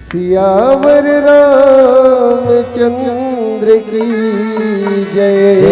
सियावर रामचंद्र की जय।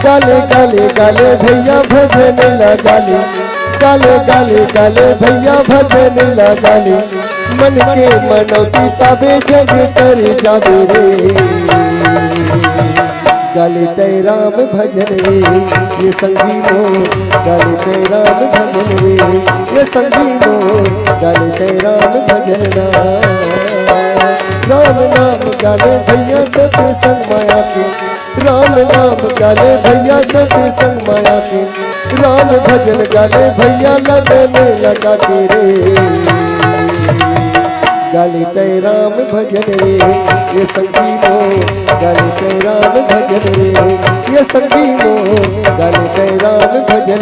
गाले गाले गाले भैया भजन लगाले, गाले गाले गाले भैया भजन लगाले, मन के मनौती पावे जग तर जावे रे। गाले तै राम भजन रे ये संगी मोर, गाले तै राम भजन रे ये संगी मोर, गाले तै राम भजन राम नाम गाले भैया सत्संग माया के, राम नाम गाले भैया सत्संग माया के, राम भजन गाले भैया लगने लगा के रे। गाले तै राम भजन रे ये संगी मोर, गाले तै राम भजन रे ये संगी मोर, गाले तै राम भजन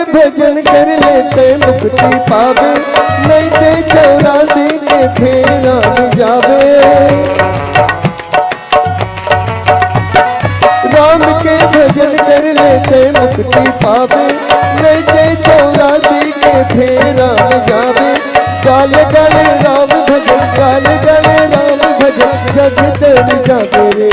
भजन कर लेते मुक्ति पावे, नहीं ते 84 के फेरा में जावे। राम के भजन कर लेते मुक्ति पावे, नहीं ते 84 के फेरा में जावे। गाले गाले राम भजन, गाले गाले राम भजन, जग तर जावे रे।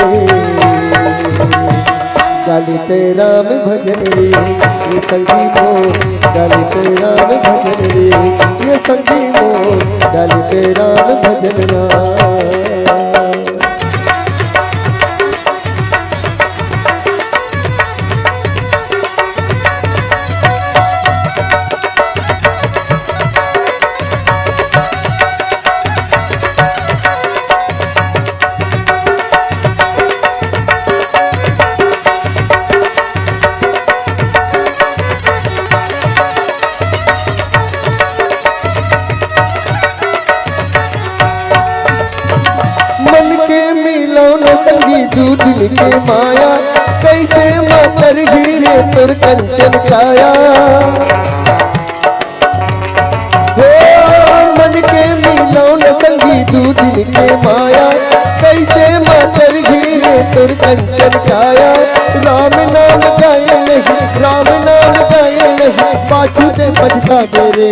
गाले तै राम भजन रे ये संगी मोर, गाले तै राम भजन रे ये संगी मोर, गाले तै राम भजन संगी दू दिन के माया, कैसे मातर हीरे तुर कंचन काया। हो मन के मिलौन संगी दू दिन के माया, कैसे मातर हीरे तुर कंचन काया। राम नाम गाए नहीं, राम नाम गाए नहीं, पाछू से बजता मेरे।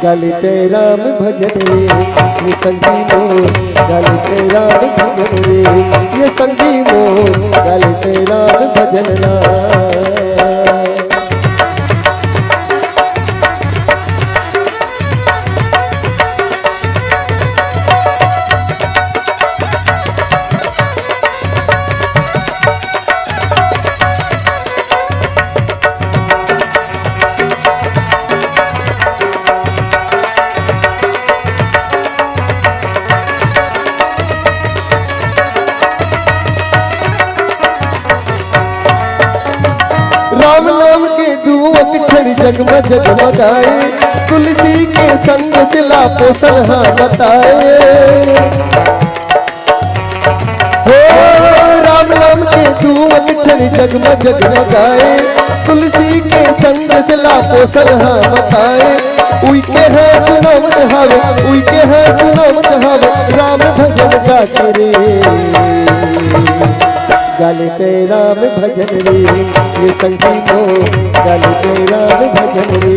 गाले तै राम भजन रे ये संगी मोर, गाले तै राम भजन रे ये संगी मोर, गाले तै राम भजन राम नाम के दू अक्षर जगम जगमगाए, तुलसी के संग सिला पोषण हाँ बताए। हो राम नाम के दू अक्षर जगम जगमगाए, तुलसी के संग सिला पोषण हाँ बताए। उइके है सुनावत हावे, उइके है सुनावत हावे, राम भजन गा करे। गाले तै राम भजन रे ये संगी मोर, गाले तै राम भजन रे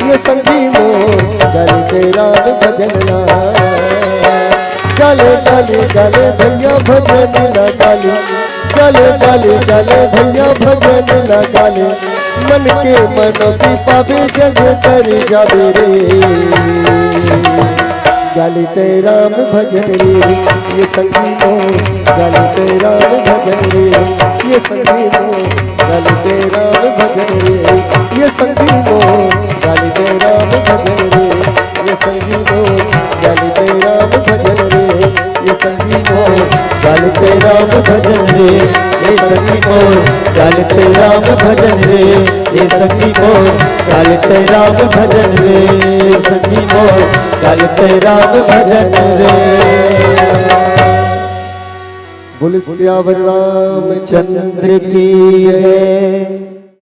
ये संगी मोर, गाले तै राम भजन गाले गाले गाले भैया भजन लगाले, डाले डाले डाले भैया भजन लगा ले, मन के मनोती पावे जग कर जावे रे। गाली ते राम भजन रे ये संगी मोर, गाली ते राम भजन रे ये संगी मोर, गाली ते राम भजन रे ये संगी मोर, गाली ते राम भजन रे ये संगी मोर, गाली ते राम भजन रे ये संगी मोर, गाली ते राम भजन रे ये संगी मोर, गाली ते राम भजन रे ये संगी मोर, गाली ते राम भजन रे ये संगी मोर, गाली ते राम भजन रे। बोल सियावर रामचंद्र चंद्र की जय।